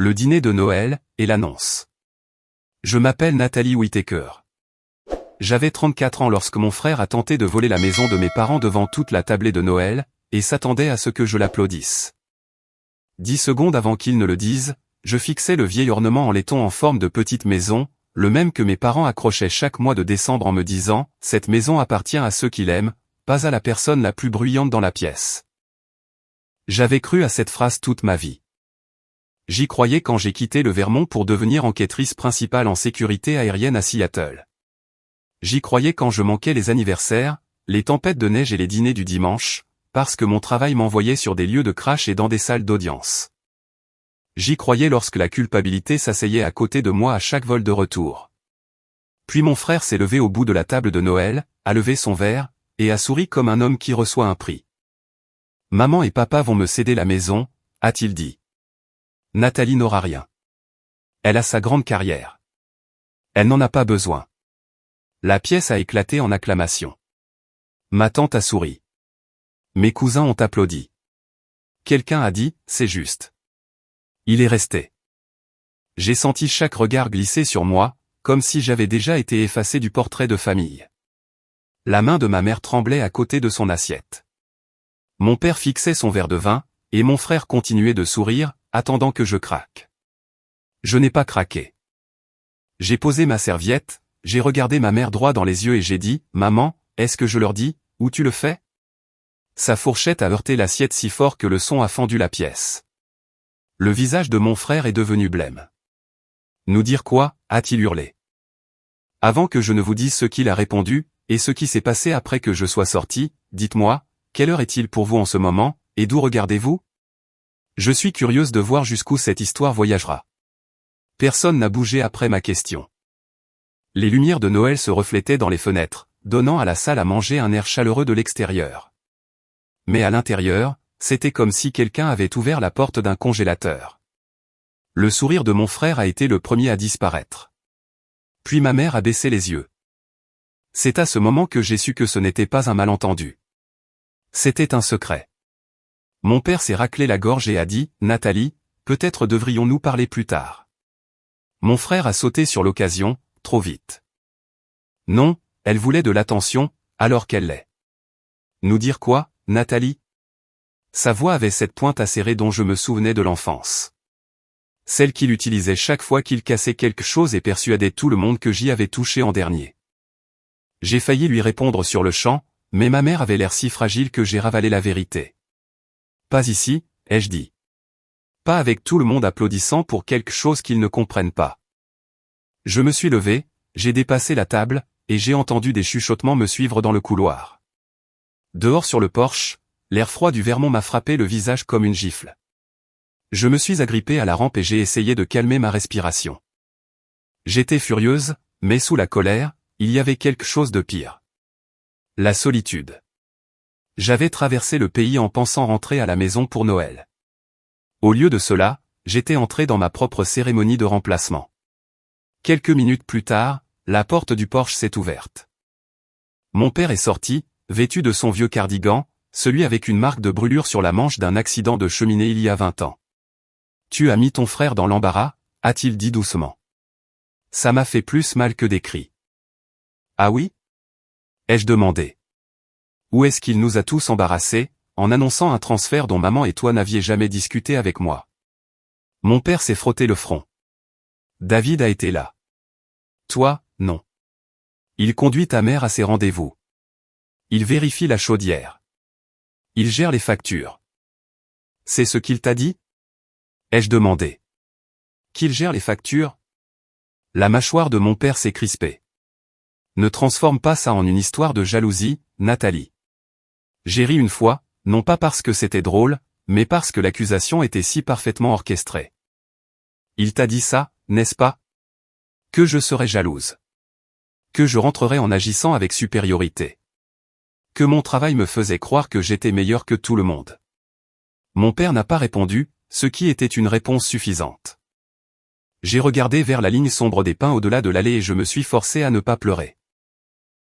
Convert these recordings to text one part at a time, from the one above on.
le dîner de Noël, et l'annonce. Je m'appelle Nathalie Whittaker. J'avais 34 ans lorsque mon frère a tenté de voler la maison de mes parents devant toute la tablée de Noël, et s'attendait à ce que je l'applaudisse. 10 secondes avant qu'il ne le dise, je fixais le vieil ornement en laiton en forme de petite maison, le même que mes parents accrochaient chaque mois de décembre en me disant « Cette maison appartient à ceux qui l'aiment, pas à la personne la plus bruyante dans la pièce ». J'avais cru à cette phrase toute ma vie. J'y croyais quand j'ai quitté le Vermont pour devenir enquêtrice principale en sécurité aérienne à Seattle. J'y croyais quand je manquais les anniversaires, les tempêtes de neige et les dîners du dimanche, parce que mon travail m'envoyait sur des lieux de crash et dans des salles d'audience. J'y croyais lorsque la culpabilité s'asseyait à côté de moi à chaque vol de retour. Puis mon frère s'est levé au bout de la table de Noël, a levé son verre, et a souri comme un homme qui reçoit un prix. « Maman et papa vont me céder la maison », a-t-il dit. Nathalie n'aura rien. Elle a sa grande carrière. Elle n'en a pas besoin. La pièce a éclaté en acclamations. Ma tante a souri. Mes cousins ont applaudi. Quelqu'un a dit, c'est juste. Il est resté. J'ai senti chaque regard glisser sur moi, comme si j'avais déjà été effacé du portrait de famille. La main de ma mère tremblait à côté de son assiette. Mon père fixait son verre de vin, et mon frère continuait de sourire, attendant que je craque. Je n'ai pas craqué. J'ai posé ma serviette, j'ai regardé ma mère droit dans les yeux et j'ai dit, « Maman, est-ce que je leur dis, ou tu le fais ?» Sa fourchette a heurté l'assiette si fort que le son a fendu la pièce. Le visage de mon frère est devenu blême. « Nous dire quoi ?» a-t-il hurlé. Avant que je ne vous dise ce qu'il a répondu, et ce qui s'est passé après que je sois sorti, dites-moi, quelle heure est-il pour vous en ce moment, et d'où regardez-vous? Je suis curieuse de voir jusqu'où cette histoire voyagera. Personne n'a bougé après ma question. Les lumières de Noël se reflétaient dans les fenêtres, donnant à la salle à manger un air chaleureux de l'extérieur. Mais à l'intérieur, c'était comme si quelqu'un avait ouvert la porte d'un congélateur. Le sourire de mon frère a été le premier à disparaître. Puis ma mère a baissé les yeux. C'est à ce moment que j'ai su que ce n'était pas un malentendu. C'était un secret. Mon père s'est raclé la gorge et a dit, « Nathalie, peut-être devrions-nous parler plus tard. » Mon frère a sauté sur l'occasion, trop vite. Non, elle voulait de l'attention, alors qu'elle l'est. Nous dire quoi, Nathalie? Sa voix avait cette pointe acérée dont je me souvenais de l'enfance. Celle qu'il utilisait chaque fois qu'il cassait quelque chose et persuadait tout le monde que j'y avais touché en dernier. J'ai failli lui répondre sur le champ, mais ma mère avait l'air si fragile que j'ai ravalé la vérité. Pas ici, ai-je dit. Pas avec tout le monde applaudissant pour quelque chose qu'ils ne comprennent pas. Je me suis levé, j'ai dépassé la table, et j'ai entendu des chuchotements me suivre dans le couloir. Dehors sur le porche, l'air froid du Vermont m'a frappé le visage comme une gifle. Je me suis agrippé à la rampe et j'ai essayé de calmer ma respiration. J'étais furieuse, mais sous la colère, il y avait quelque chose de pire. La solitude. J'avais traversé le pays en pensant rentrer à la maison pour Noël. Au lieu de cela, j'étais entré dans ma propre cérémonie de remplacement. Quelques minutes plus tard, la porte du porche s'est ouverte. Mon père est sorti, vêtu de son vieux cardigan, celui avec une marque de brûlure sur la manche d'un accident de cheminée il y a 20 ans. « Tu as mis ton frère dans l'embarras ?» a-t-il dit doucement. Ça m'a fait plus mal que des cris. « Ah oui ?» ai-je demandé. Où est-ce qu'il nous a tous embarrassés, en annonçant un transfert dont maman et toi n'aviez jamais discuté avec moi? Mon père s'est frotté le front. David a été là. Toi, non. Il conduit ta mère à ses rendez-vous. Il vérifie la chaudière. Il gère les factures. C'est ce qu'il t'a dit? Ai-je demandé. Qu'il gère les factures? La mâchoire de mon père s'est crispée. Ne transforme pas ça en une histoire de jalousie, Nathalie. J'ai ri une fois, non pas parce que c'était drôle, mais parce que l'accusation était si parfaitement orchestrée. Il t'a dit ça, n'est-ce pas? Que je serais jalouse. Que je rentrerais en agissant avec supériorité. Que mon travail me faisait croire que j'étais meilleur que tout le monde. Mon père n'a pas répondu, ce qui était une réponse suffisante. J'ai regardé vers la ligne sombre des pins au-delà de l'allée et je me suis forcé à ne pas pleurer.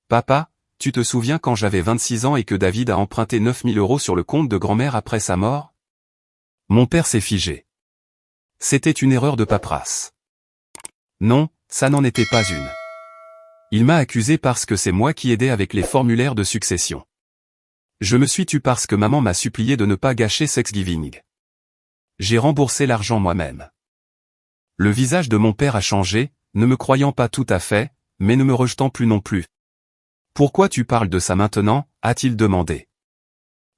Papa, tu te souviens quand j'avais 26 ans et que David a emprunté 9 000 € sur le compte de grand-mère après sa mort? Mon père s'est figé. C'était une erreur de paperasse. Non, ça n'en était pas une. Il m'a accusé parce que c'est moi qui aidais avec les formulaires de succession. Je me suis tu parce que maman m'a supplié de ne pas gâcher Thanksgiving. J'ai remboursé l'argent moi-même. Le visage de mon père a changé, ne me croyant pas tout à fait, mais ne me rejetant plus non plus. Pourquoi tu parles de ça maintenant, a-t-il demandé.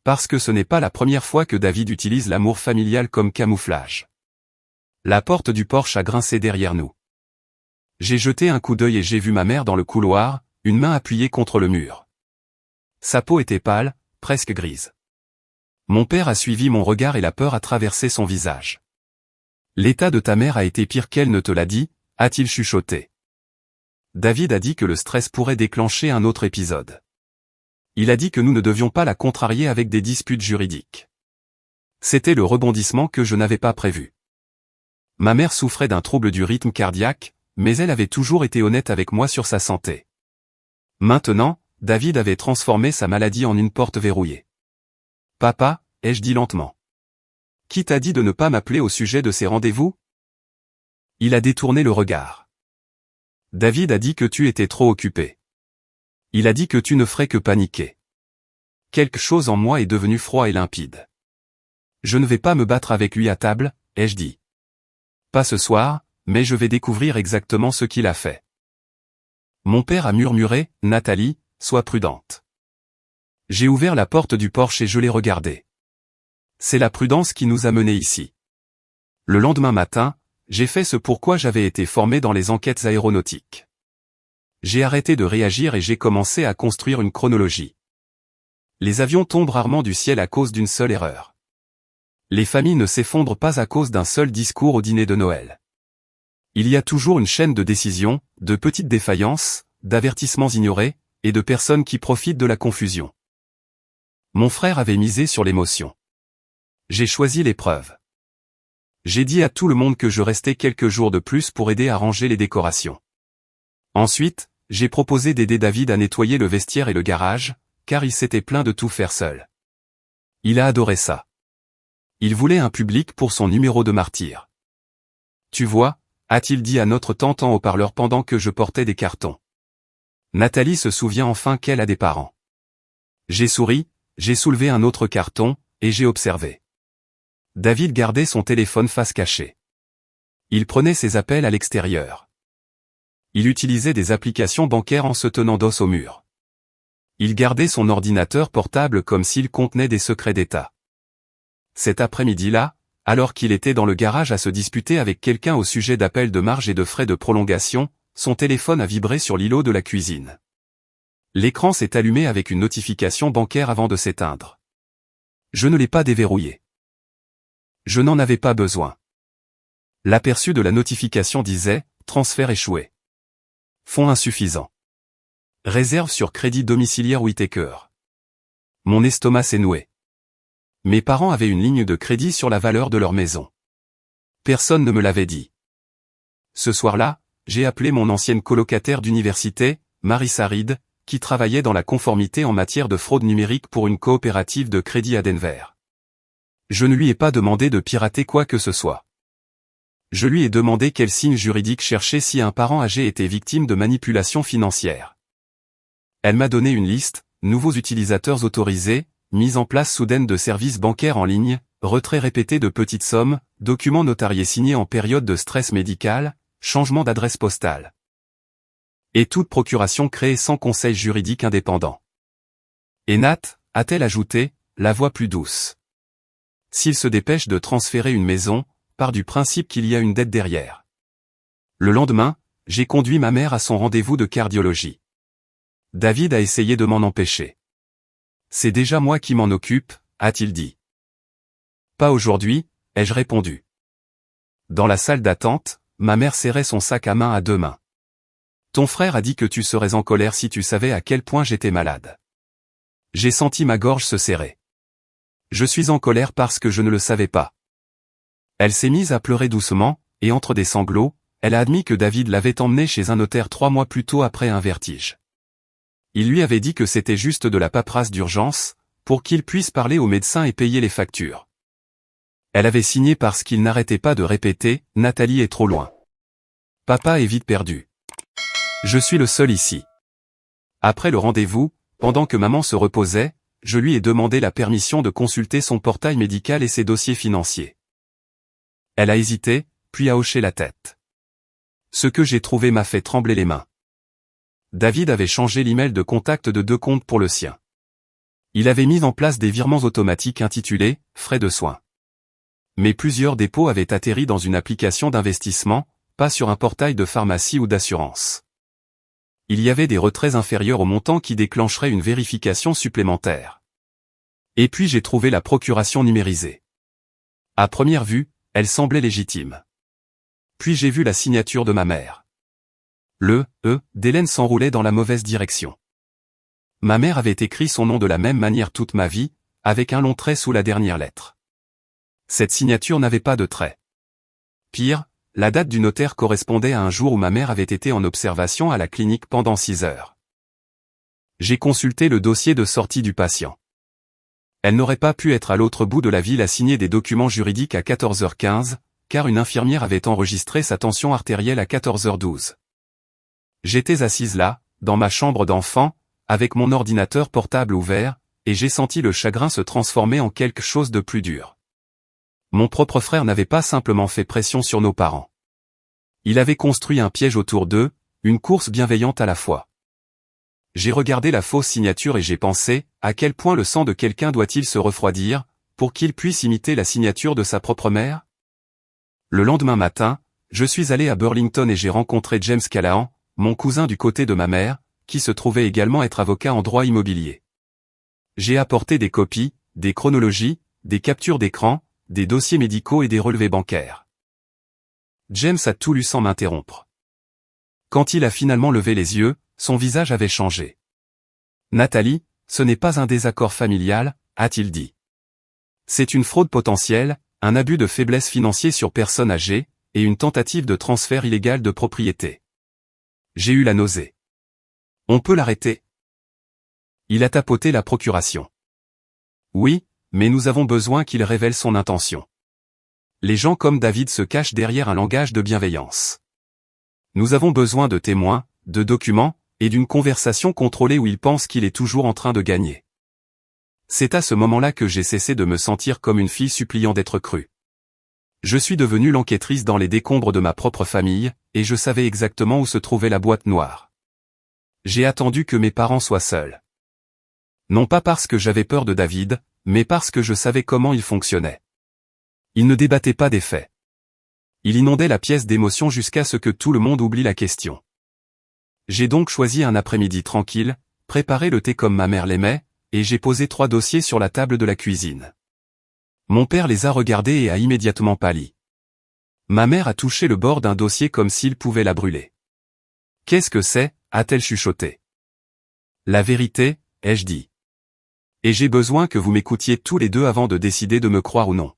Parce que ce n'est pas la première fois que David utilise l'amour familial comme camouflage. La porte du Porsche a grincé derrière nous. J'ai jeté un coup d'œil et j'ai vu ma mère dans le couloir, une main appuyée contre le mur. Sa peau était pâle, presque grise. Mon père a suivi mon regard et la peur a traversé son visage. L'état de ta mère a été pire qu'elle ne te l'a dit, a-t-il chuchoté. David a dit que le stress pourrait déclencher un autre épisode. Il a dit que nous ne devions pas la contrarier avec des disputes juridiques. C'était le rebondissement que je n'avais pas prévu. Ma mère souffrait d'un trouble du rythme cardiaque, mais elle avait toujours été honnête avec moi sur sa santé. Maintenant, David avait transformé sa maladie en une porte verrouillée. Papa, ai-je dit lentement. Qui t'a dit de ne pas m'appeler au sujet de ces rendez-vous? Il a détourné le regard. David a dit que tu étais trop occupé. Il a dit que tu ne ferais que paniquer. Quelque chose en moi est devenu froid et limpide. Je ne vais pas me battre avec lui à table, ai-je dit. Pas ce soir, mais je vais découvrir exactement ce qu'il a fait. Mon père a murmuré, Nathalie, sois prudente. J'ai ouvert la porte du Porsche et je l'ai regardé. C'est la prudence qui nous a menés ici. Le lendemain matin, j'ai fait ce pourquoi j'avais été formé dans les enquêtes aéronautiques. J'ai arrêté de réagir et j'ai commencé à construire une chronologie. Les avions tombent rarement du ciel à cause d'une seule erreur. Les familles ne s'effondrent pas à cause d'un seul discours au dîner de Noël. Il y a toujours une chaîne de décisions, de petites défaillances, d'avertissements ignorés, et de personnes qui profitent de la confusion. Mon frère avait misé sur l'émotion. J'ai choisi l'épreuve. J'ai dit à tout le monde que je restais quelques jours de plus pour aider à ranger les décorations. Ensuite, j'ai proposé d'aider David à nettoyer le vestiaire et le garage, car il s'était plaint de tout faire seul. Il a adoré ça. Il voulait un public pour son numéro de martyr. Tu vois, a-t-il dit à notre tante en haut-parleur pendant que je portais des cartons. Nathalie se souvient enfin qu'elle a des parents. J'ai souri, j'ai soulevé un autre carton, et j'ai observé. David gardait son téléphone face cachée. Il prenait ses appels à l'extérieur. Il utilisait des applications bancaires en se tenant dos au mur. Il gardait son ordinateur portable comme s'il contenait des secrets d'État. Cet après-midi-là, alors qu'il était dans le garage à se disputer avec quelqu'un au sujet d'appels de marge et de frais de prolongation, son téléphone a vibré sur l'îlot de la cuisine. L'écran s'est allumé avec une notification bancaire avant de s'éteindre. Je ne l'ai pas déverrouillé. Je n'en avais pas besoin. L'aperçu de la notification disait « Transfert échoué. Fonds insuffisant. Réserve sur crédit domiciliaire Whittaker. » Mon estomac s'est noué. Mes parents avaient une ligne de crédit sur la valeur de leur maison. Personne ne me l'avait dit. Ce soir-là, j'ai appelé mon ancienne colocataire d'université, Marissa Reed, qui travaillait dans la conformité en matière de fraude numérique pour une coopérative de crédit à Denver. Je ne lui ai pas demandé de pirater quoi que ce soit. Je lui ai demandé quel signe juridique chercher si un parent âgé était victime de manipulation financière. Elle m'a donné une liste, nouveaux utilisateurs autorisés, mise en place soudaine de services bancaires en ligne, retrait répété de petites sommes, documents notariés signés en période de stress médical, changement d'adresse postale. Et toute procuration créée sans conseil juridique indépendant. Et Nat, a-t-elle ajouté, la voix plus douce. S'il se dépêche de transférer une maison, part du principe qu'il y a une dette derrière. Le lendemain, j'ai conduit ma mère à son rendez-vous de cardiologie. David a essayé de m'en empêcher. C'est déjà moi qui m'en occupe, a-t-il dit. Pas aujourd'hui, ai-je répondu. Dans la salle d'attente, ma mère serrait son sac à main à deux mains. Ton frère a dit que tu serais en colère si tu savais à quel point j'étais malade. J'ai senti ma gorge se serrer. Je suis en colère parce que je ne le savais pas. Elle s'est mise à pleurer doucement, et entre des sanglots, elle a admis que David l'avait emmenée chez un notaire 3 mois plus tôt après un vertige. Il lui avait dit que c'était juste de la paperasse d'urgence, pour qu'il puisse parler au médecin et payer les factures. Elle avait signé parce qu'il n'arrêtait pas de répéter « Nathalie est trop loin. Papa est vite perdu. Je suis le seul ici. » Après le rendez-vous, pendant que maman se reposait, je lui ai demandé la permission de consulter son portail médical et ses dossiers financiers. Elle a hésité, puis a hoché la tête. Ce que j'ai trouvé m'a fait trembler les mains. David avait changé l'email de contact de 2 comptes pour le sien. Il avait mis en place des virements automatiques intitulés « Frais de soins ». Mais plusieurs dépôts avaient atterri dans une application d'investissement, pas sur un portail de pharmacie ou d'assurance. Il y avait des retraits inférieurs au montant qui déclencheraient une vérification supplémentaire. Et puis j'ai trouvé la procuration numérisée. À première vue, elle semblait légitime. Puis j'ai vu la signature de ma mère. Le « E » d'Hélène s'enroulait dans la mauvaise direction. Ma mère avait écrit son nom de la même manière toute ma vie, avec un long trait sous la dernière lettre. Cette signature n'avait pas de trait. Pire, la date du notaire correspondait à un jour où ma mère avait été en observation à la clinique pendant 6 heures. J'ai consulté le dossier de sortie du patient. Elle n'aurait pas pu être à l'autre bout de la ville à signer des documents juridiques à 14h15, car une infirmière avait enregistré sa tension artérielle à 14h12. J'étais assise là, dans ma chambre d'enfant, avec mon ordinateur portable ouvert, et j'ai senti le chagrin se transformer en quelque chose de plus dur. Mon propre frère n'avait pas simplement fait pression sur nos parents. Il avait construit un piège autour d'eux, une course bienveillante à la fois. J'ai regardé la fausse signature et j'ai pensé, à quel point le sang de quelqu'un doit-il se refroidir, pour qu'il puisse imiter la signature de sa propre mère? Le lendemain matin, je suis allé à Burlington et j'ai rencontré James Callahan, mon cousin du côté de ma mère, qui se trouvait également être avocat en droit immobilier. J'ai apporté des copies, des chronologies, des captures d'écran, des dossiers médicaux et des relevés bancaires. James a tout lu sans m'interrompre. Quand il a finalement levé les yeux, son visage avait changé. « Nathalie, ce n'est pas un désaccord familial, a-t-il dit. C'est une fraude potentielle, un abus de faiblesse financier sur personne âgée, et une tentative de transfert illégal de propriété. » J'ai eu la nausée. « On peut l'arrêter ?» Il a tapoté la procuration. « Oui, mais nous avons besoin qu'il révèle son intention. Les gens comme David se cachent derrière un langage de bienveillance. Nous avons besoin de témoins, de documents, et d'une conversation contrôlée où il pense qu'il est toujours en train de gagner. » C'est à ce moment-là que j'ai cessé de me sentir comme une fille suppliant d'être crue. Je suis devenue l'enquêtrice dans les décombres de ma propre famille, et je savais exactement où se trouvait la boîte noire. J'ai attendu que mes parents soient seuls. Non pas parce que j'avais peur de David, mais parce que je savais comment il fonctionnait. Il ne débattait pas des faits. Il inondait la pièce d'émotions jusqu'à ce que tout le monde oublie la question. J'ai donc choisi un après-midi tranquille, préparé le thé comme ma mère l'aimait, et j'ai posé 3 dossiers sur la table de la cuisine. Mon père les a regardés et a immédiatement pâli. Ma mère a touché le bord d'un dossier comme s'il pouvait la brûler. « Qu'est-ce que c'est » a-t-elle chuchoté. « La vérité » ai-je dit. « Et j'ai besoin que vous m'écoutiez tous les deux avant de décider de me croire ou non. »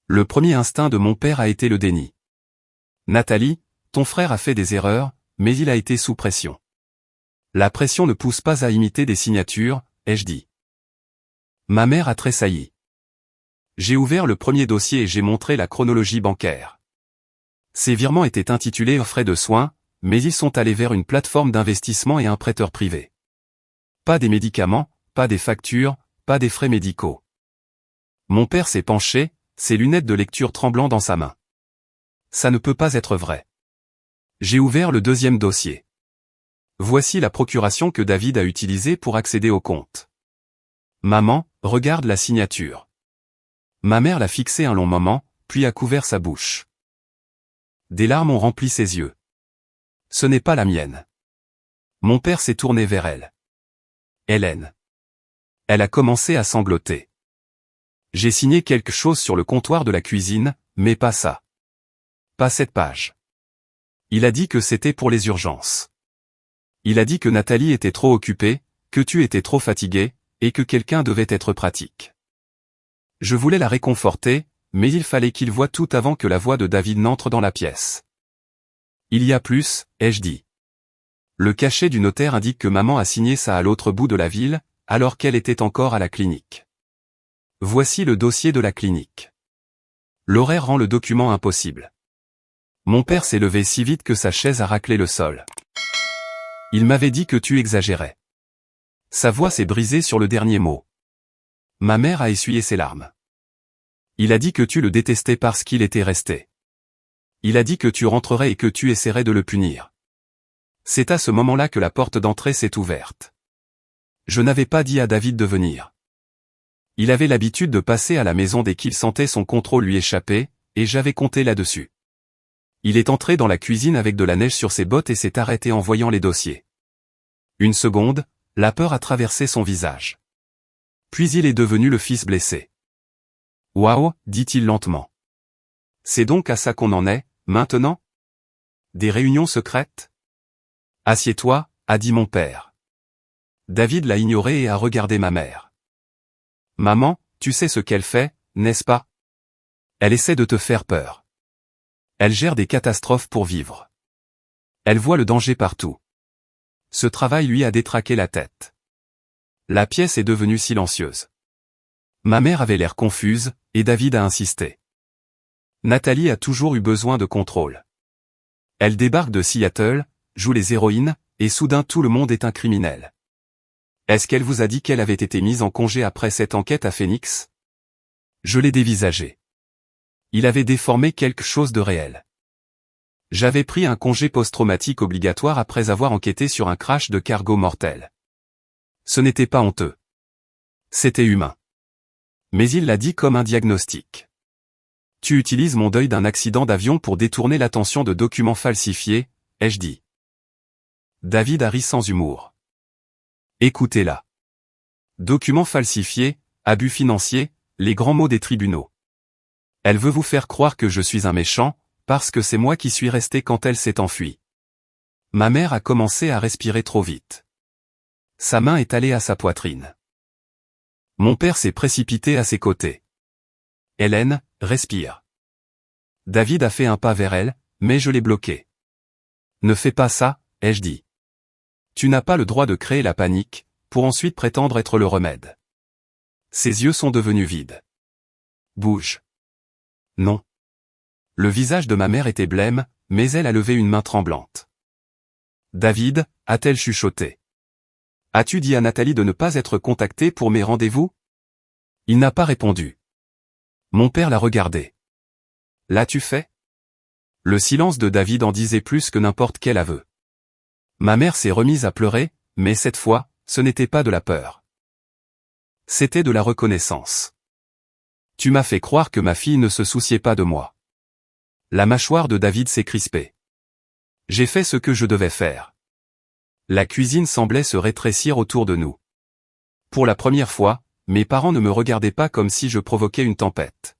Le premier instinct de mon père a été le déni. « Nathalie, ton frère a fait des erreurs, mais il a été sous pression. » « La pression ne pousse pas à imiter des signatures, ai-je dit. Ma mère a tressailli. J'ai ouvert le premier dossier et j'ai montré la chronologie bancaire. Ces virements étaient intitulés « Frais de soins », mais ils sont allés vers une plateforme d'investissement et un prêteur privé. Pas des médicaments, pas des factures, pas des frais médicaux. Mon père s'est penché, ses lunettes de lecture tremblant dans sa main. Ça ne peut pas être vrai. J'ai ouvert le deuxième dossier. Voici la procuration que David a utilisée pour accéder au compte. Maman, regarde la signature. Ma mère l'a fixée un long moment, puis a couvert sa bouche. Des larmes ont rempli ses yeux. Ce n'est pas la mienne. Mon père s'est tourné vers elle. Hélène. Elle a commencé à sangloter. J'ai signé quelque chose sur le comptoir de la cuisine, mais pas ça. Pas cette page. Il a dit que c'était pour les urgences. Il a dit que Nathalie était trop occupée, que tu étais trop fatigué, et que quelqu'un devait être pratique. Je voulais la réconforter, mais il fallait qu'il voie tout avant que la voix de David n'entre dans la pièce. Il y a plus, ai-je dit. Le cachet du notaire indique que maman a signé ça à l'autre bout de la ville, alors qu'elle était encore à la clinique. Voici le dossier de la clinique. L'horaire rend le document impossible. Mon père s'est levé si vite que sa chaise a raclé le sol. Il m'avait dit que tu exagérais. Sa voix s'est brisée sur le dernier mot. Ma mère a essuyé ses larmes. Il a dit que tu le détestais parce qu'il était resté. Il a dit que tu rentrerais et que tu essaierais de le punir. C'est à ce moment-là que la porte d'entrée s'est ouverte. Je n'avais pas dit à David de venir. Il avait l'habitude de passer à la maison dès qu'il sentait son contrôle lui échapper, et j'avais compté là-dessus. Il est entré dans la cuisine avec de la neige sur ses bottes et s'est arrêté en voyant les dossiers. Une seconde, la peur a traversé son visage. Puis il est devenu le fils blessé. « Waouh » dit-il lentement. « C'est donc à ça qu'on en est, maintenant ? Des réunions secrètes ? Assieds-toi, a dit mon père. David l'a ignoré et a regardé ma mère. « Maman, tu sais ce qu'elle fait, n'est-ce pas ? Elle essaie de te faire peur. Elle gère des catastrophes pour vivre. Elle voit le danger partout. Ce travail lui a détraqué la tête. » La pièce est devenue silencieuse. Ma mère avait l'air confuse, et David a insisté. Nathalie a toujours eu besoin de contrôle. Elle débarque de Seattle, joue les héroïnes, et soudain tout le monde est un criminel. Est-ce qu'elle vous a dit qu'elle avait été mise en congé après cette enquête à Phoenix ? Je l'ai dévisagé. Il avait déformé quelque chose de réel. J'avais pris un congé post-traumatique obligatoire après avoir enquêté sur un crash de cargo mortel. Ce n'était pas honteux. C'était humain. Mais il l'a dit comme un diagnostic. Tu utilises mon deuil d'un accident d'avion pour détourner l'attention de documents falsifiés, ai-je dit. David a ri sans humour. Écoutez-la. Documents falsifiés, abus financiers, les grands mots des tribunaux. Elle veut vous faire croire que je suis un méchant, parce que c'est moi qui suis resté quand elle s'est enfuie. Ma mère a commencé à respirer trop vite. Sa main est allée à sa poitrine. Mon père s'est précipité à ses côtés. Hélène, respire. David a fait un pas vers elle, mais je l'ai bloqué. Ne fais pas ça, ai-je dit. Tu n'as pas le droit de créer la panique, pour ensuite prétendre être le remède. Ses yeux sont devenus vides. Bouge. Non. Le visage de ma mère était blême, mais elle a levé une main tremblante. David, a-t-elle chuchoté. As-tu dit à Nathalie de ne pas être contactée pour mes rendez-vous ? Il n'a pas répondu. Mon père l'a regardé. L'as-tu fait ? Le silence de David en disait plus que n'importe quel aveu. Ma mère s'est remise à pleurer, mais cette fois, ce n'était pas de la peur. C'était de la reconnaissance. Tu m'as fait croire que ma fille ne se souciait pas de moi. La mâchoire de David s'est crispée. J'ai fait ce que je devais faire. La cuisine semblait se rétrécir autour de nous. Pour la première fois, mes parents ne me regardaient pas comme si je provoquais une tempête.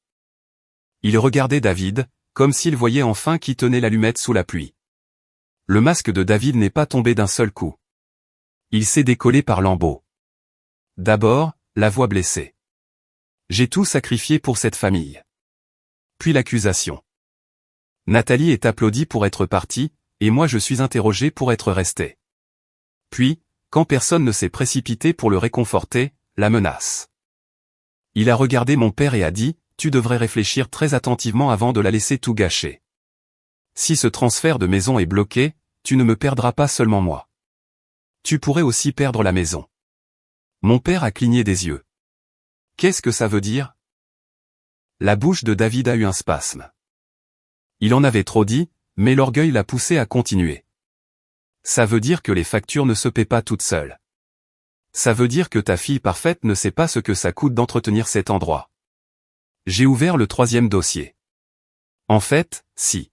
Ils regardaient David, comme s'ils voyaient enfin qui tenait l'allumette sous la pluie. Le masque de David n'est pas tombé d'un seul coup. Il s'est décollé par lambeaux. D'abord, la voix blessée. J'ai tout sacrifié pour cette famille. Puis l'accusation. Nathalie est applaudie pour être partie, et moi je suis interrogé pour être resté. Puis, quand personne ne s'est précipité pour le réconforter, la menace. Il a regardé mon père et a dit, tu devrais réfléchir très attentivement avant de la laisser tout gâcher. Si ce transfert de maison est bloqué, tu ne me perdras pas seulement moi. Tu pourrais aussi perdre la maison. Mon père a cligné des yeux. Qu'est-ce que ça veut dire ? La bouche de David a eu un spasme. Il en avait trop dit, mais l'orgueil l'a poussé à continuer. Ça veut dire que les factures ne se paient pas toutes seules. Ça veut dire que ta fille parfaite ne sait pas ce que ça coûte d'entretenir cet endroit. J'ai ouvert le 3e dossier. En fait, si.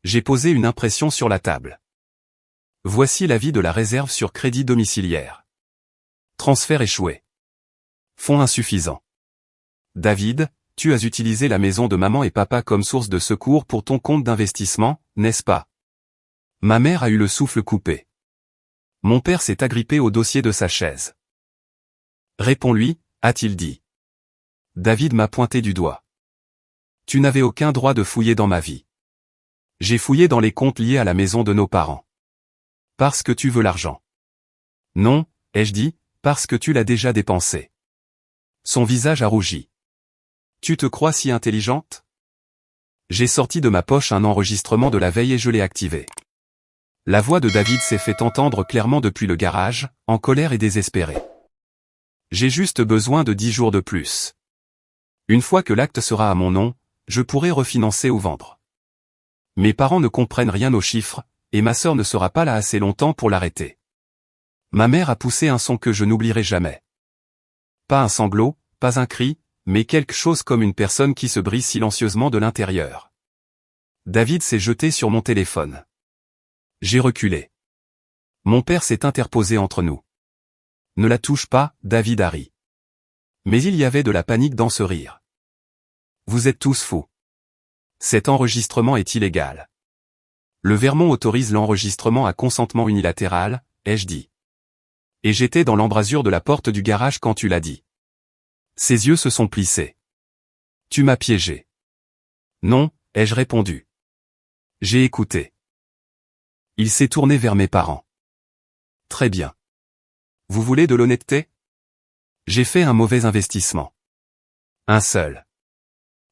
J'ai posé une impression sur la table. Voici l'avis de la réserve sur crédit domiciliaire. Transfert échoué. Fonds insuffisants. David, tu as utilisé la maison de maman et papa comme source de secours pour ton compte d'investissement, n'est-ce pas ? Ma mère a eu le souffle coupé. Mon père s'est agrippé au dossier de sa chaise. Réponds-lui, a-t-il dit. David m'a pointé du doigt. Tu n'avais aucun droit de fouiller dans ma vie. J'ai fouillé dans les comptes liés à la maison de nos parents. Parce que tu veux l'argent. Non, ai-je dit, parce que tu l'as déjà dépensé. Son visage a rougi. Tu te crois si intelligente? J'ai sorti de ma poche un enregistrement de la veille et je l'ai activé. La voix de David s'est fait entendre clairement depuis le garage, en colère et désespéré. J'ai juste besoin de 10 jours de plus. Une fois que l'acte sera à mon nom, je pourrai refinancer ou vendre. Mes parents ne comprennent rien aux chiffres, et ma sœur ne sera pas là assez longtemps pour l'arrêter. Ma mère a poussé un son que je n'oublierai jamais. Pas un sanglot, pas un cri, mais quelque chose comme une personne qui se brise silencieusement de l'intérieur. David s'est jeté sur mon téléphone. J'ai reculé. Mon père s'est interposé entre nous. Ne la touche pas, David a ri. Mais il y avait de la panique dans ce rire. Vous êtes tous fous. Cet enregistrement est illégal. Le Vermont autorise l'enregistrement à consentement unilatéral, ai-je dit. Et j'étais dans l'embrasure de la porte du garage quand tu l'as dit. Ses yeux se sont plissés. Tu m'as piégé. Non, ai-je répondu. J'ai écouté. Il s'est tourné vers mes parents. Très bien. Vous voulez de l'honnêteté? J'ai fait un mauvais investissement. Un seul.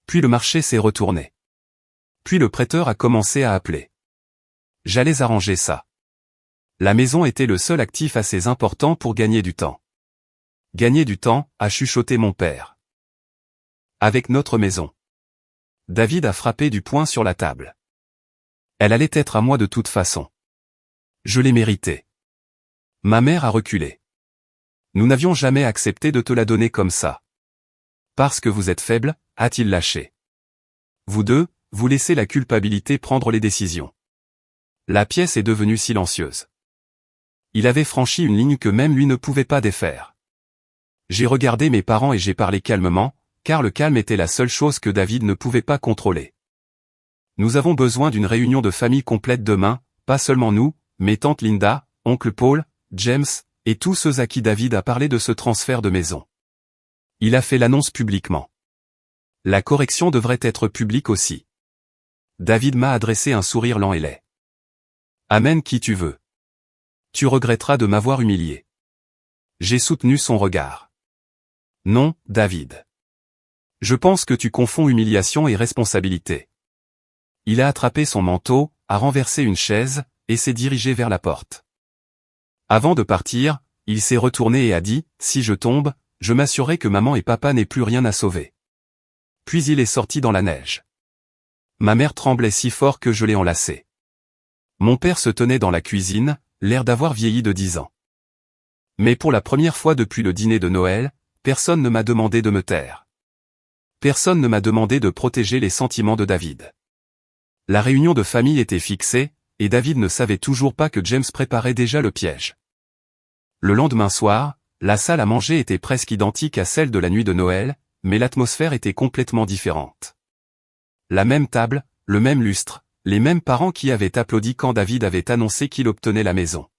Puis le marché s'est retourné. Puis le prêteur a commencé à appeler. J'allais arranger ça. La maison était le seul actif assez important pour gagner du temps. Gagner du temps, a chuchoté mon père. Avec notre maison. David a frappé du poing sur la table. Elle allait être à moi de toute façon. Je l'ai méritée. Ma mère a reculé. Nous n'avions jamais accepté de te la donner comme ça. Parce que vous êtes faible, a-t-il lâché. Vous deux, vous laissez la culpabilité prendre les décisions. La pièce est devenue silencieuse. Il avait franchi une ligne que même lui ne pouvait pas défaire. J'ai regardé mes parents et j'ai parlé calmement, car le calme était la seule chose que David ne pouvait pas contrôler. Nous avons besoin d'une réunion de famille complète demain, pas seulement nous, mais tante Linda, oncle Paul, James, et tous ceux à qui David a parlé de ce transfert de maison. Il a fait l'annonce publiquement. La correction devrait être publique aussi. David m'a adressé un sourire lent et laid. Amène qui tu veux. Tu regretteras de m'avoir humilié. J'ai soutenu son regard. Non, David. Je pense que tu confonds humiliation et responsabilité. Il a attrapé son manteau, a renversé une chaise, et s'est dirigé vers la porte. Avant de partir, il s'est retourné et a dit, si je tombe, je m'assurerai que maman et papa n'aient plus rien à sauver. Puis il est sorti dans la neige. Ma mère tremblait si fort que je l'ai enlacée. Mon père se tenait dans la cuisine, l'air d'avoir vieilli de 10 ans. Mais pour la première fois depuis le dîner de Noël, personne ne m'a demandé de me taire. Personne ne m'a demandé de protéger les sentiments de David. La réunion de famille était fixée, et David ne savait toujours pas que James préparait déjà le piège. Le lendemain soir, la salle à manger était presque identique à celle de la nuit de Noël, mais l'atmosphère était complètement différente. La même table, le même lustre, les mêmes parents qui avaient applaudi quand David avait annoncé qu'il obtenait la maison.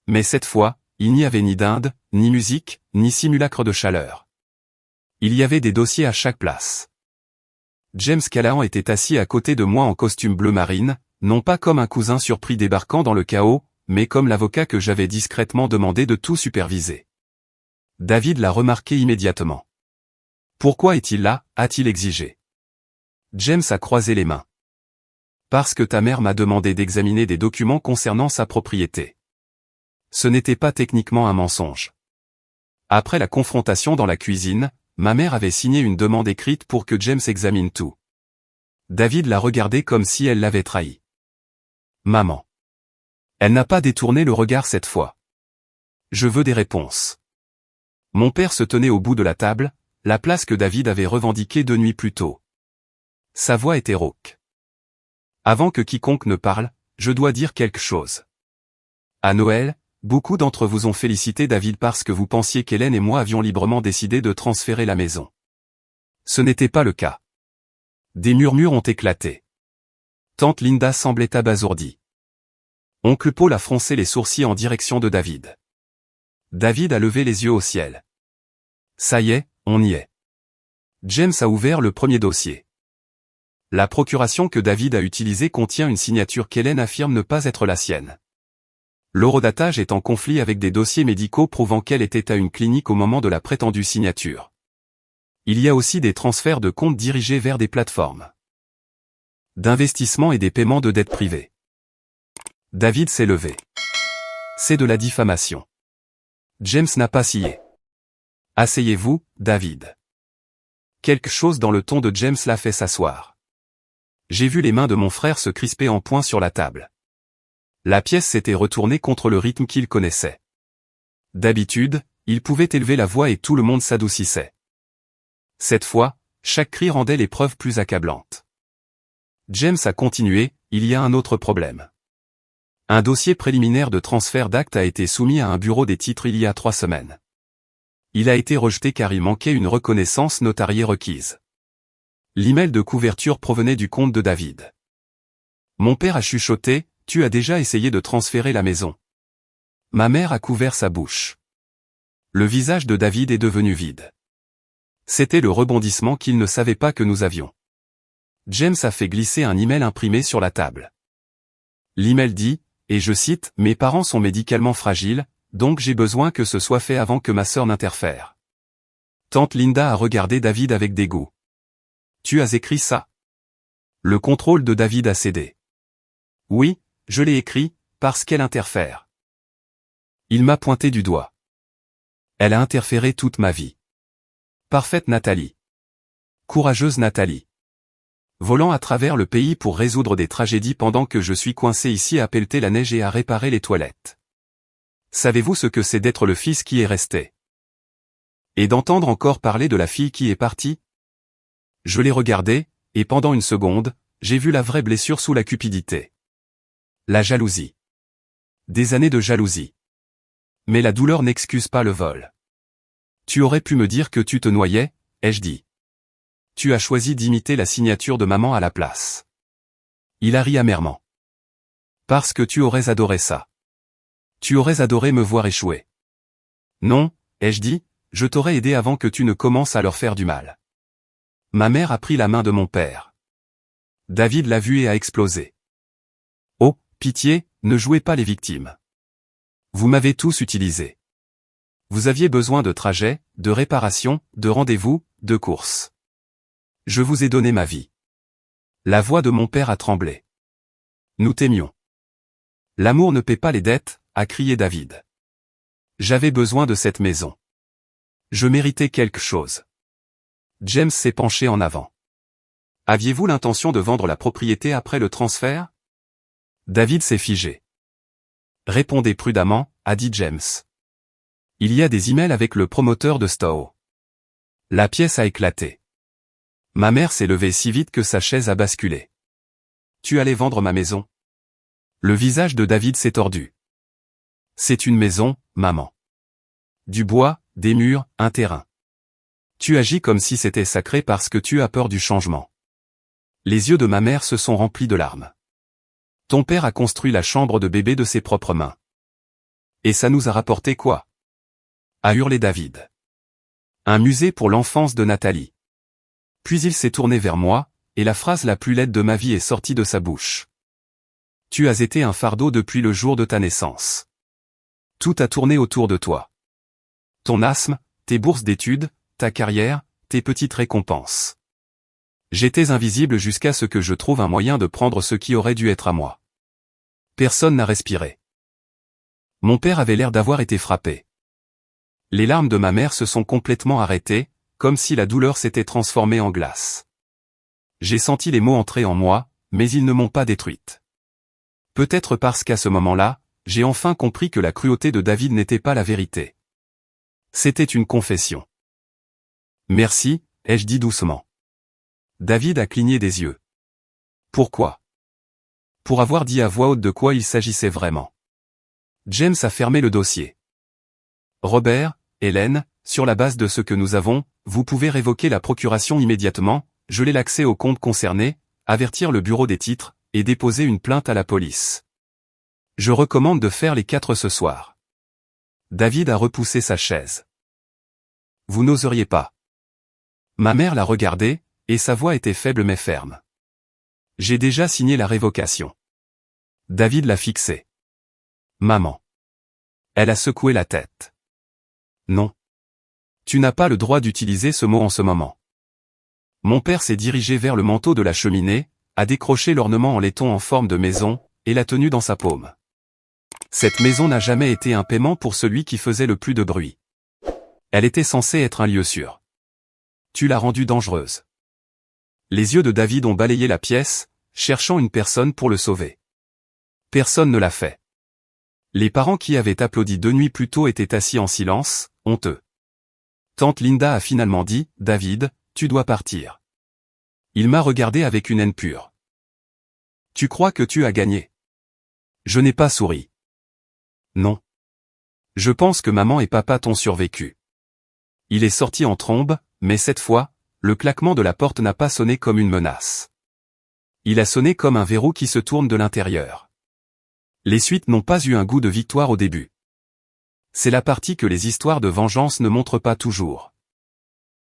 Mais cette fois, il n'y avait ni dinde, ni musique, ni simulacre de chaleur. Il y avait des dossiers à chaque place. James Callahan était assis à côté de moi en costume bleu marine, non pas comme un cousin surpris débarquant dans le chaos, mais comme l'avocat que j'avais discrètement demandé de tout superviser. David l'a remarqué immédiatement. Pourquoi est-il là, a-t-il exigé. James a croisé les mains. Parce que ta mère m'a demandé d'examiner des documents concernant sa propriété. Ce n'était pas techniquement un mensonge. Après la confrontation dans la cuisine, ma mère avait signé une demande écrite pour que James examine tout. David l'a regardé comme si elle l'avait trahi. Maman. Elle n'a pas détourné le regard cette fois. Je veux des réponses. Mon père se tenait au bout de la table, la place que David avait revendiquée 2 nuits plus tôt. Sa voix était rauque. Avant que quiconque ne parle, je dois dire quelque chose. À Noël, beaucoup d'entre vous ont félicité David parce que vous pensiez qu'Hélène et moi avions librement décidé de transférer la maison. Ce n'était pas le cas. Des murmures ont éclaté. Tante Linda semblait abasourdie. Oncle Paul a froncé les sourcils en direction de David. David a levé les yeux au ciel. Ça y est, on y est. James a ouvert le premier dossier. La procuration que David a utilisée contient une signature qu'Hélène affirme ne pas être la sienne. L'horodatage est en conflit avec des dossiers médicaux prouvant qu'elle était à une clinique au moment de la prétendue signature. Il y a aussi des transferts de comptes dirigés vers des plateformes d'investissement et des paiements de dettes privées. David s'est levé. C'est de la diffamation. James n'a pas scié. Asseyez-vous, David. Quelque chose dans le ton de James l'a fait s'asseoir. J'ai vu les mains de mon frère se crisper en poing sur la table. La pièce s'était retournée contre le rythme qu'il connaissait. D'habitude, il pouvait élever la voix et tout le monde s'adoucissait. Cette fois, chaque cri rendait l'épreuve plus accablante. James a continué, il y a un autre problème. Un dossier préliminaire de transfert d'actes a été soumis à un bureau des titres il y a 3 semaines. Il a été rejeté car il manquait une reconnaissance notariée requise. L'email de couverture provenait du compte de David. Mon père a chuchoté, « Tu as déjà essayé de transférer la maison ?» Ma mère a couvert sa bouche. Le visage de David est devenu vide. C'était le rebondissement qu'il ne savait pas que nous avions. James a fait glisser un email imprimé sur la table. L'email dit, et je cite, « Mes parents sont médicalement fragiles, donc j'ai besoin que ce soit fait avant que ma sœur n'interfère. » Tante Linda a regardé David avec dégoût. « Tu as écrit ça ?» Le contrôle de David a cédé. « Oui, je l'ai écrit, parce qu'elle interfère. » Il m'a pointé du doigt. « Elle a interféré toute ma vie. » Parfaite Nathalie. Courageuse Nathalie. Volant à travers le pays pour résoudre des tragédies pendant que je suis coincé ici à pelleter la neige et à réparer les toilettes. Savez-vous ce que c'est d'être le fils qui est resté? Et d'entendre encore parler de la fille qui est partie? Je l'ai regardé, et pendant une seconde, j'ai vu la vraie blessure sous la cupidité. La jalousie. Des années de jalousie. Mais la douleur n'excuse pas le vol. Tu aurais pu me dire que tu te noyais, ai-je dit. Tu as choisi d'imiter la signature de maman à la place. Il a ri amèrement. Parce que tu aurais adoré ça. Tu aurais adoré me voir échouer. Non, ai-je dit, je t'aurais aidé avant que tu ne commences à leur faire du mal. Ma mère a pris la main de mon père. David l'a vu et a explosé. Oh, pitié, ne jouez pas les victimes. Vous m'avez tous utilisé. Vous aviez besoin de trajets, de réparations, de rendez-vous, de courses. Je vous ai donné ma vie. La voix de mon père a tremblé. Nous t'aimions. L'amour ne paie pas les dettes, a crié David. J'avais besoin de cette maison. Je méritais quelque chose. James s'est penché en avant. Aviez-vous l'intention de vendre la propriété après le transfert? David s'est figé. Répondez prudemment, a dit James. Il y a des emails avec le promoteur de Stowe. La pièce a éclaté. Ma mère s'est levée si vite que sa chaise a basculé. Tu allais vendre ma maison? Le visage de David s'est tordu. C'est une maison, maman. Du bois, des murs, un terrain. Tu agis comme si c'était sacré parce que tu as peur du changement. Les yeux de ma mère se sont remplis de larmes. Ton père a construit la chambre de bébé de ses propres mains. Et ça nous a rapporté quoi? A hurlé David. Un musée pour l'enfance de Nathalie. Puis il s'est tourné vers moi, et la phrase la plus laide de ma vie est sortie de sa bouche. Tu as été un fardeau depuis le jour de ta naissance. Tout a tourné autour de toi. Ton asthme, tes bourses d'études, ta carrière, tes petites récompenses. J'étais invisible jusqu'à ce que je trouve un moyen de prendre ce qui aurait dû être à moi. Personne n'a respiré. Mon père avait l'air d'avoir été frappé. Les larmes de ma mère se sont complètement arrêtées, comme si la douleur s'était transformée en glace. J'ai senti les mots entrer en moi, mais ils ne m'ont pas détruite. Peut-être parce qu'à ce moment-là, j'ai enfin compris que la cruauté de David n'était pas la vérité. C'était une confession. Merci, ai-je dit doucement. David a cligné des yeux. Pourquoi? Pour avoir dit à voix haute de quoi il s'agissait vraiment. James a fermé le dossier. Robert, Hélène, sur la base de ce que nous avons, vous pouvez révoquer la procuration immédiatement, geler l'accès au compte concerné, avertir le bureau des titres, et déposer une plainte à la police. Je recommande de faire les 4 ce soir. David a repoussé sa chaise. Vous n'oseriez pas. Ma mère l'a regardé, et sa voix était faible mais ferme. J'ai déjà signé la révocation. David l'a fixé. Maman. Elle a secoué la tête. Non. Tu n'as pas le droit d'utiliser ce mot en ce moment. Mon père s'est dirigé vers le manteau de la cheminée, a décroché l'ornement en laiton en forme de maison, et l'a tenu dans sa paume. Cette maison n'a jamais été un paiement pour celui qui faisait le plus de bruit. Elle était censée être un lieu sûr. Tu l'as rendue dangereuse. Les yeux de David ont balayé la pièce, cherchant une personne pour le sauver. Personne ne l'a fait. Les parents qui avaient applaudi 2 nuits plus tôt étaient assis en silence, honteux. Tante Linda a finalement dit, « David, tu dois partir. » Il m'a regardé avec une haine pure. « Tu crois que tu as gagné ?» Je n'ai pas souri. Non. Je pense que maman et papa t'ont survécu. Il est sorti en trombe, mais cette fois, le claquement de la porte n'a pas sonné comme une menace. Il a sonné comme un verrou qui se tourne de l'intérieur. Les suites n'ont pas eu un goût de victoire au début. C'est la partie que les histoires de vengeance ne montrent pas toujours.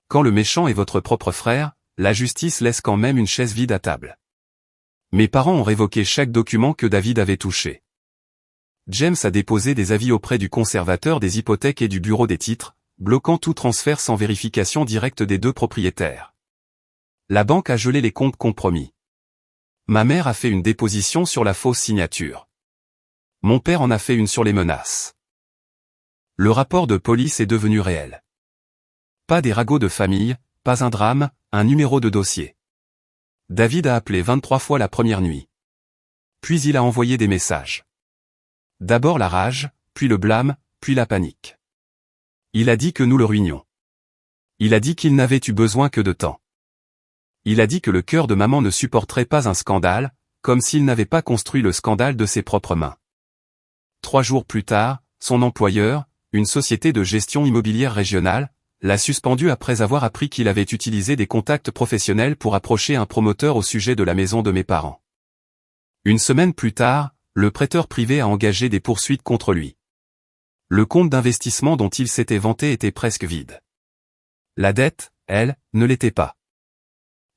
Quand le méchant est votre propre frère, la justice laisse quand même une chaise vide à table. Mes parents ont révoqué chaque document que David avait touché. James a déposé des avis auprès du conservateur des hypothèques et du bureau des titres, bloquant tout transfert sans vérification directe des 2 propriétaires. La banque a gelé les comptes compromis. Ma mère a fait une déposition sur la fausse signature. Mon père en a fait une sur les menaces. Le rapport de police est devenu réel. Pas des ragots de famille, pas un drame, un numéro de dossier. David a appelé 23 fois la première nuit. Puis il a envoyé des messages. D'abord la rage, puis le blâme, puis la panique. Il a dit que nous le ruinions. Il a dit qu'il n'avait eu besoin que de temps. Il a dit que le cœur de maman ne supporterait pas un scandale, comme s'il n'avait pas construit le scandale de ses propres mains. 3 jours plus tard, son employeur, une société de gestion immobilière régionale, l'a suspendu après avoir appris qu'il avait utilisé des contacts professionnels pour approcher un promoteur au sujet de la maison de mes parents. Une semaine plus tard, le prêteur privé a engagé des poursuites contre lui. Le compte d'investissement dont il s'était vanté était presque vide. La dette, elle, ne l'était pas.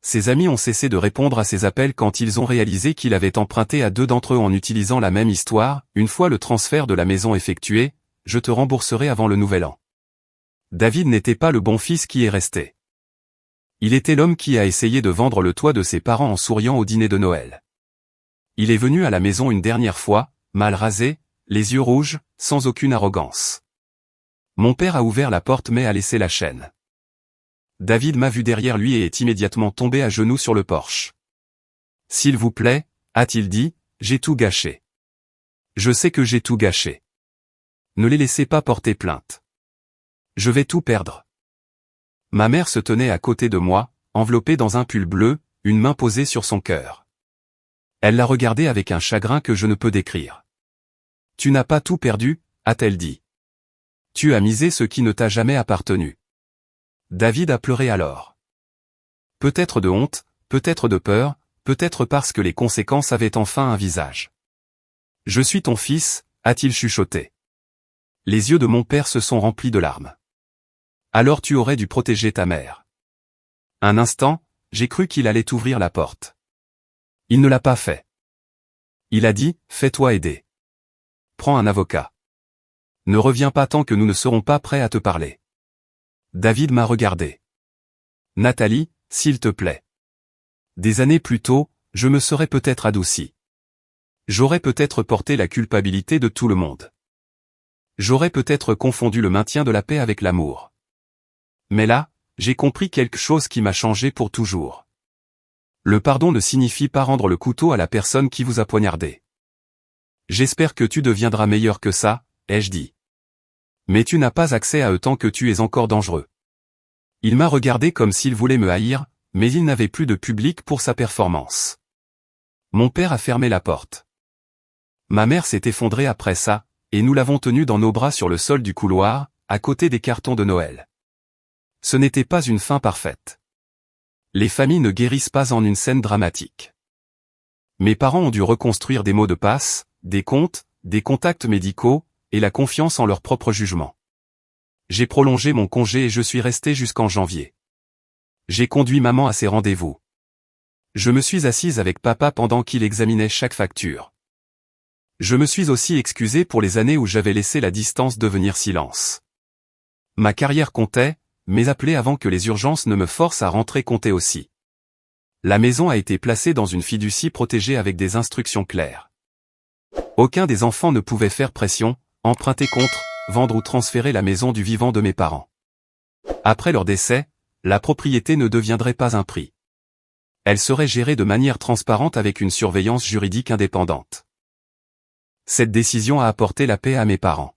Ses amis ont cessé de répondre à ses appels quand ils ont réalisé qu'il avait emprunté à 2 d'entre eux en utilisant la même histoire, une fois le transfert de la maison effectué, je te rembourserai avant le nouvel an. David n'était pas le bon fils qui est resté. Il était l'homme qui a essayé de vendre le toit de ses parents en souriant au dîner de Noël. Il est venu à la maison une dernière fois, mal rasé, les yeux rouges, sans aucune arrogance. Mon père a ouvert la porte mais a laissé la chaîne. David m'a vu derrière lui et est immédiatement tombé à genoux sur le porche. « S'il vous plaît, a-t-il dit, j'ai tout gâché. Je sais que j'ai tout gâché. Ne les laissez pas porter plainte. Je vais tout perdre. » Ma mère se tenait à côté de moi, enveloppée dans un pull bleu, une main posée sur son cœur. Elle l'a regardé avec un chagrin que je ne peux décrire. « Tu n'as pas tout perdu, a-t-elle dit. Tu as misé ce qui ne t'a jamais appartenu. » David a pleuré alors. Peut-être de honte, peut-être de peur, peut-être parce que les conséquences avaient enfin un visage. « Je suis ton fils, a-t-il chuchoté. Les yeux de mon père se sont remplis de larmes. Alors tu aurais dû protéger ta mère. Un instant, j'ai cru qu'il allait ouvrir la porte. Il ne l'a pas fait. Il a dit, fais-toi aider. Prends un avocat. Ne reviens pas tant que nous ne serons pas prêts à te parler. David m'a regardé. Nathalie, s'il te plaît. Des années plus tôt, je me serais peut-être adouci. J'aurais peut-être porté la culpabilité de tout le monde. J'aurais peut-être confondu le maintien de la paix avec l'amour. Mais là, j'ai compris quelque chose qui m'a changé pour toujours. Le pardon ne signifie pas rendre le couteau à la personne qui vous a poignardé. J'espère que tu deviendras meilleur que ça, ai-je dit. Mais tu n'as pas accès à eux tant que tu es encore dangereux. Il m'a regardé comme s'il voulait me haïr, mais il n'avait plus de public pour sa performance. Mon père a fermé la porte. Ma mère s'est effondrée après ça, et nous l'avons tenue dans nos bras sur le sol du couloir, à côté des cartons de Noël. Ce n'était pas une fin parfaite. Les familles ne guérissent pas en une scène dramatique. Mes parents ont dû reconstruire des mots de passe, des comptes, des contacts médicaux, et la confiance en leur propre jugement. J'ai prolongé mon congé et je suis resté jusqu'en janvier. J'ai conduit maman à ses rendez-vous. Je me suis assise avec papa pendant qu'il examinait chaque facture. Je me suis aussi excusé pour les années où j'avais laissé la distance devenir silence. Ma carrière comptait, mais appelez avant que les urgences ne me forcent à rentrer compter aussi. La maison a été placée dans une fiducie protégée avec des instructions claires. Aucun des enfants ne pouvait faire pression, emprunter contre, vendre ou transférer la maison du vivant de mes parents. Après leur décès, la propriété ne deviendrait pas un prix. Elle serait gérée de manière transparente avec une surveillance juridique indépendante. Cette décision a apporté la paix à mes parents.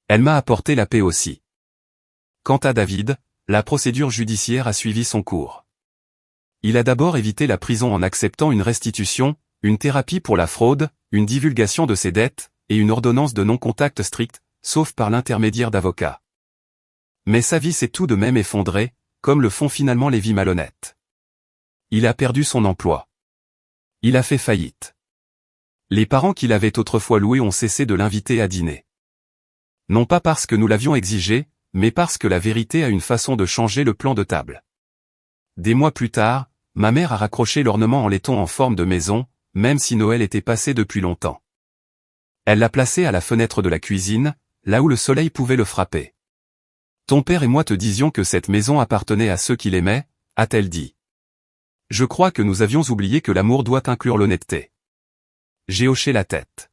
Elle m'a apporté la paix aussi. Quant à David, la procédure judiciaire a suivi son cours. Il a d'abord évité la prison en acceptant une restitution, une thérapie pour la fraude, une divulgation de ses dettes, et une ordonnance de non-contact stricte, sauf par l'intermédiaire d'avocats. Mais sa vie s'est tout de même effondrée, comme le font finalement les vies malhonnêtes. Il a perdu son emploi. Il a fait faillite. Les parents qui l'avaient autrefois loué ont cessé de l'inviter à dîner. Non pas parce que nous l'avions exigé, mais parce que la vérité a une façon de changer le plan de table. Des mois plus tard, ma mère a raccroché l'ornement en laiton en forme de maison, même si Noël était passé depuis longtemps. Elle l'a placé à la fenêtre de la cuisine, là où le soleil pouvait le frapper. Ton père et moi te disions que cette maison appartenait à ceux qui l'aimaient, a-t-elle dit. Je crois que nous avions oublié que l'amour doit inclure l'honnêteté. J'ai hoché la tête.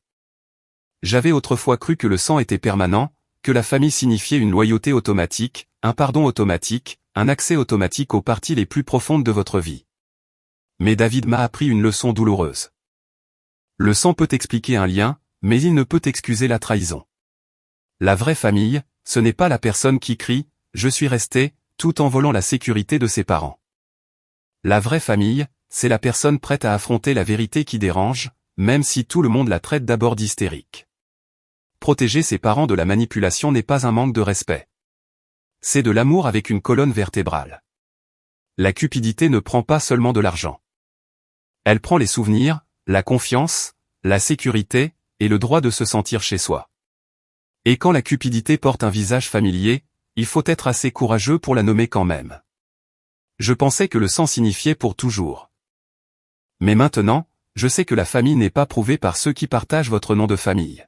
J'avais autrefois cru que le sang était permanent, que la famille signifiait une loyauté automatique, un pardon automatique, un accès automatique aux parties les plus profondes de votre vie. Mais David m'a appris une leçon douloureuse. Le sang peut expliquer un lien, mais il ne peut excuser la trahison. La vraie famille, ce n'est pas la personne qui crie « Je suis resté », tout en volant la sécurité de ses parents. La vraie famille, c'est la personne prête à affronter la vérité qui dérange, même si tout le monde la traite d'abord d'hystérique. Protéger ses parents de la manipulation n'est pas un manque de respect. C'est de l'amour avec une colonne vertébrale. La cupidité ne prend pas seulement de l'argent. Elle prend les souvenirs, la confiance, la sécurité, et le droit de se sentir chez soi. Et quand la cupidité porte un visage familier, il faut être assez courageux pour la nommer quand même. Je pensais que le sang signifiait pour toujours. Mais maintenant, je sais que la famille n'est pas prouvée par ceux qui partagent votre nom de famille.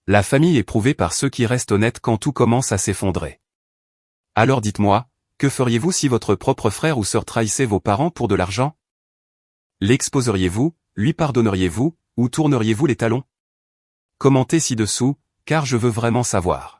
La famille est prouvée par ceux qui restent honnêtes quand tout commence à s'effondrer. Alors dites-moi, que feriez-vous si votre propre frère ou sœur trahissait vos parents pour de l'argent? L'exposeriez-vous, lui pardonneriez-vous, ou tourneriez-vous les talons? Commentez ci-dessous, car je veux vraiment savoir.